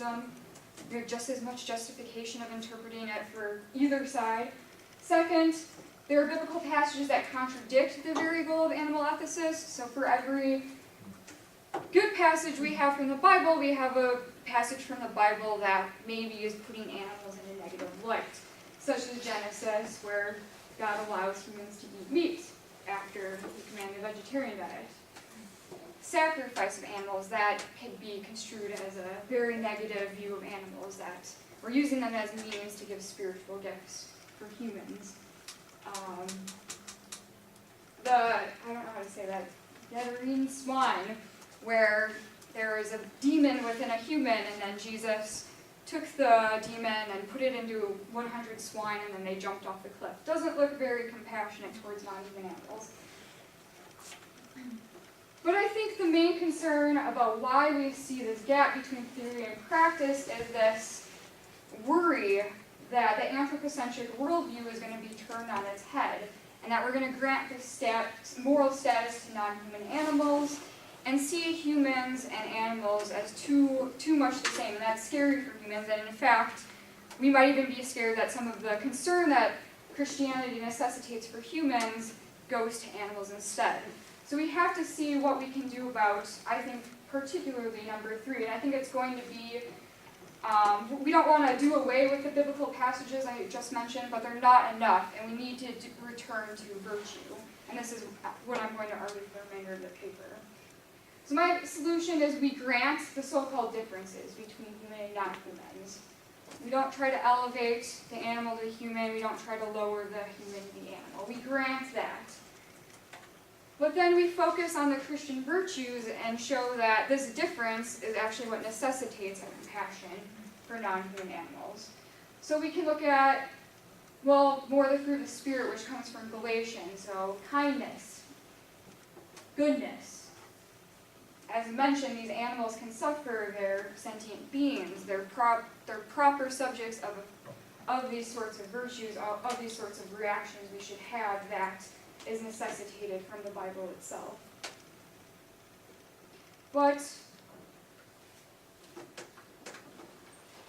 animalism. We have just as much justification of interpreting it for either side. Second, there are biblical passages that contradict the very goal of animal ethicists. So for every good passage we have from the Bible, we have a passage from the Bible that maybe is putting animals in a negative light, such as Genesis, where God allows humans to eat meat after he commanded a vegetarian diet. Sacrifice of animals, that could be construed as a very negative view of animals, that we're using them as means to give spiritual gifts for humans. I don't know how to say that, Gadarene swine, where there is a demon within a human, and then Jesus took the demon and put it into 100 swine, and then they jumped off the cliff. Doesn't look very compassionate towards non-human animals. But I think the main concern about why we see this gap between theory and practice is this worry that the anthropocentric worldview is going to be turned on its head, and that we're going to grant this moral status to non-human animals and see humans and animals as too much the same, and that's scary for humans. And in fact, we might even be scared that some of the concern that Christianity necessitates for humans goes to animals instead. So we have to see what we can do about, I think, particularly number 3. And I think it's going to be, we don't want to do away with the biblical passages I just mentioned, but they're not enough, and we need to return to virtue. And this is what I'm going to argue for the remainder of the paper. So my solution is we grant the so-called differences between human and non-humans. We don't try to elevate the animal to the human. We don't try to lower the human to the animal. We grant that. But then we focus on the Christian virtues and show that this difference is actually what necessitates a compassion for non-human animals. So we can look at, well, more the fruit of the Spirit, which comes from Galatians. So kindness, goodness. As mentioned, these animals can suffer. They're sentient beings. They're proper subjects of these sorts of virtues, of these sorts of reactions we should have that is necessitated from the Bible itself. But,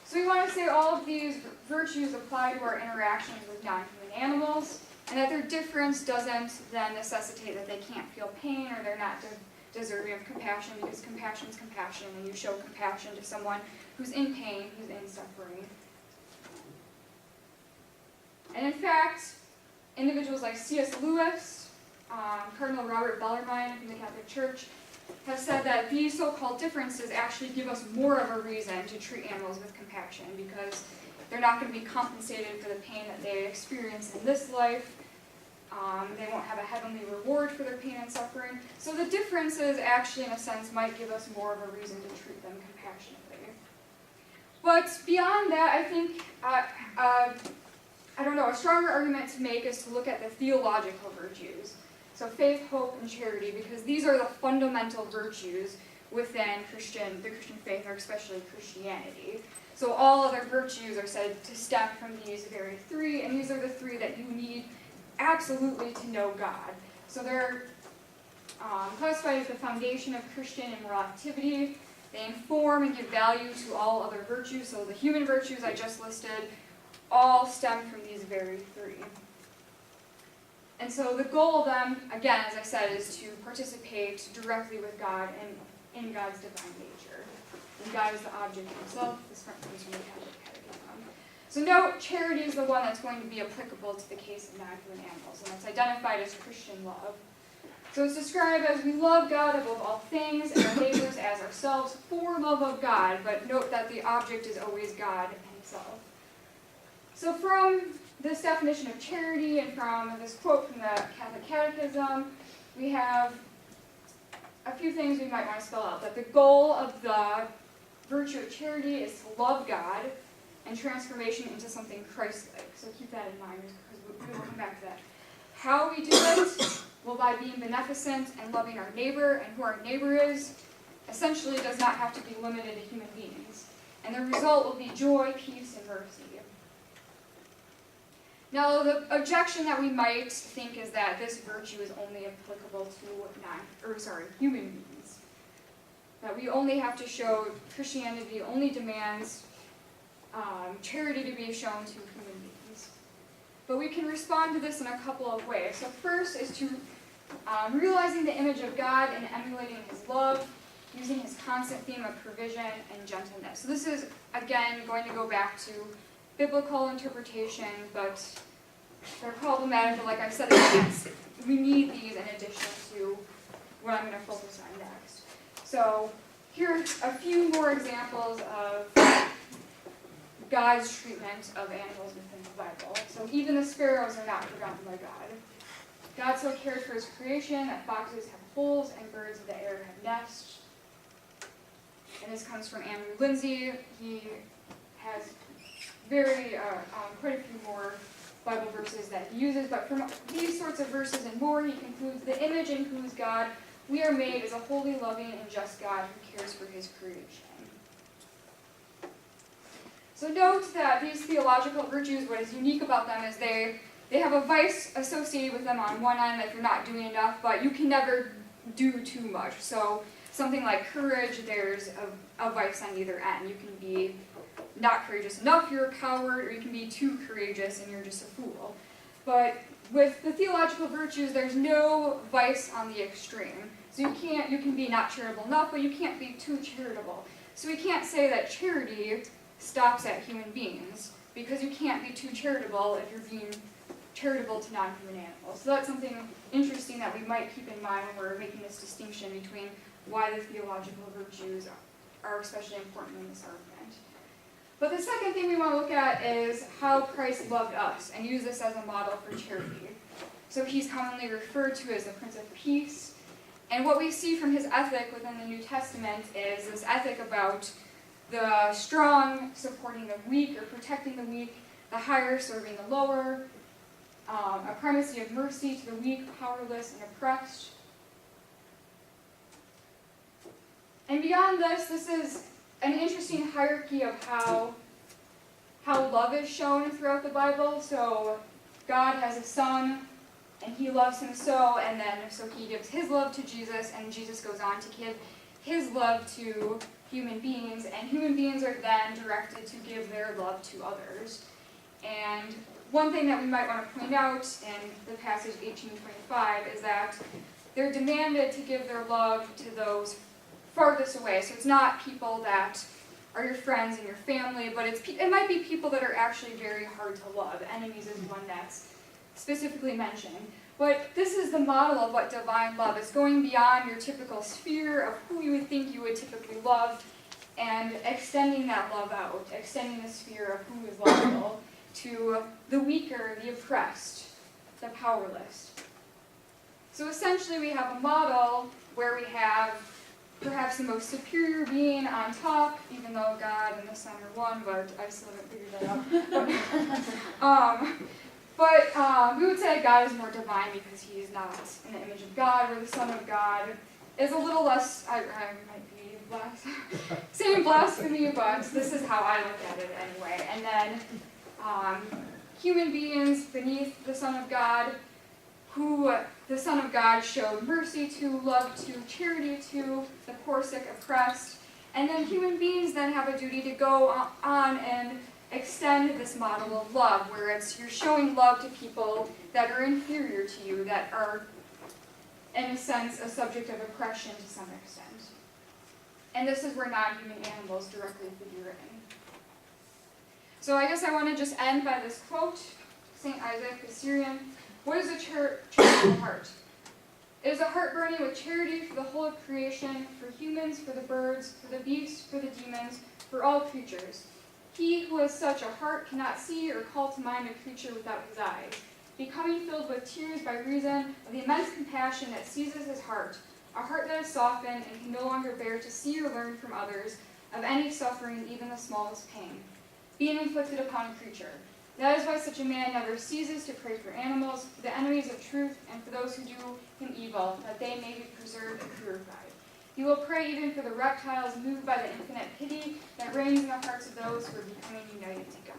so we want to say all of these virtues apply to our interactions with non-human animals, and that their difference doesn't then necessitate that they can't feel pain or they're not deserving of compassion, because compassion is compassion, and you show compassion to someone who's in pain, who's in suffering. And in fact, individuals like C.S. Lewis, Cardinal Robert Bellarmine from the Catholic Church, have said that these so-called differences actually give us more of a reason to treat animals with compassion, because they're not going to be compensated for the pain that they experience in this life. They won't have a heavenly reward for their pain and suffering. So the differences actually, in a sense, might give us more of a reason to treat them compassionately. But beyond that, I think a stronger argument to make is to look at the theological virtues. So faith, hope, and charity, because these are the fundamental virtues within the Christian faith, or especially Christianity. So all other virtues are said to stem from these very 3, and these are the 3 that you need absolutely to know God. So they're classified as the foundation of Christian and moral activity. They inform and give value to all other virtues. So the human virtues I just listed all stem from these very 3. And so the goal of them, again, as I said, is to participate directly with God and in God's divine nature. And God is the object himself. This comes from the Catholic Catechism. So note, charity is the one that's going to be applicable to the case of non-human animals, and it's identified as Christian love. So it's described as, we love God above all things and our neighbors as ourselves for love of God, but note that the object is always God himself. So from this definition of charity and from this quote from the Catholic Catechism, we have a few things we might want to spell out. That the goal of the virtue of charity is to love God and transformation into something Christ-like. So keep that in mind, because we will come back to that. How we do it, well, by being beneficent and loving our neighbor, and who our neighbor is, essentially does not have to be limited to human beings. And the result will be joy, peace, and mercy. Now, the objection that we might think is that this virtue is only applicable to human beings. that we only have to show Christianity only demands charity to be shown to human beings. But we can respond to this in a couple of ways. So first is to realizing the image of God and emulating his love, using his constant theme of provision and gentleness. So this is, again, going to go back to biblical interpretation, but they're problematic, but like I said, we need these in addition to what I'm going to focus on next. So here are a few more examples of God's treatment of animals within the Bible. So even the sparrows are not forgotten by God. God so cared for his creation that foxes have holes and birds of the air have nests. And this comes from Andrew Lindsay. He has quite a few more Bible verses that he uses, but from these sorts of verses and more, he concludes, the image in whose God we are made is a holy, loving, and just God who cares for his creation. So note that these theological virtues, what is unique about them is they have a vice associated with them on one end, if you're not doing enough, but you can never do too much. So something like courage, there's a vice on either end. You can be not courageous enough, you're a coward, or you can be too courageous and you're just a fool. But with the theological virtues, there's no vice on the extreme. So you can be not charitable enough, but you can't be too charitable. So we can't say that charity stops at human beings, because you can't be too charitable if you're being charitable to non-human animals. So that's something interesting that we might keep in mind when we're making this distinction between why the theological virtues are especially important in this argument. But the second thing we want to look at is how Christ loved us, and use this as a model for charity. So he's commonly referred to as the Prince of Peace, and what we see from his ethic within the New Testament is this ethic about the strong supporting the weak, or protecting the weak, the higher serving the lower, a primacy of mercy to the weak, powerless, and oppressed. And beyond this is an interesting hierarchy of how love is shown throughout the Bible. So God has a son, and he loves him so he gives his love to Jesus, and Jesus goes on to give his love to human beings, and human beings are then directed to give their love to others. And one thing that we might want to point out in the passage 18:25 is that they're demanded to give their love to those farthest away. So it's not people that are your friends and your family, but it might be people that are actually very hard to love. Enemies is one that's specifically mentioned. But this is the model of what divine love is, going beyond your typical sphere of who you would think you would typically love, and extending that love out, extending the sphere of who is lovable to the weaker, the oppressed, the powerless. So essentially we have a model where we have perhaps the most superior being on top, even though God and the Son are one, but I still haven't figured that out. But we would say God is more divine because he is not in the image of God, where the Son of God is a little less, I might be saying blasphemy, but this is how I look at it anyway. And then human beings beneath the Son of God, who the Son of God showed mercy to, love to, charity to, the poor, sick, oppressed. And then human beings then have a duty to go on and extend this model of love, where you're showing love to people that are inferior to you, that are, in a sense, a subject of oppression to some extent. And this is where non-human animals directly figure in. So I guess I want to just end by this quote, St. Isaac the Syrian. What is a charitable heart? It is a heart burning with charity for the whole of creation, for humans, for the birds, for the beasts, for the demons, for all creatures. He who has such a heart cannot see or call to mind a creature without his eyes, becoming filled with tears by reason of the immense compassion that seizes his heart, a heart that is softened and can no longer bear to see or learn from others of any suffering, even the smallest pain, being inflicted upon a creature. That is why such a man never ceases to pray for animals, for the enemies of truth, and for those who do him evil, that they may be preserved and purified. He will pray even for the reptiles, moved by the infinite pity that reigns in the hearts of those who are becoming united to God.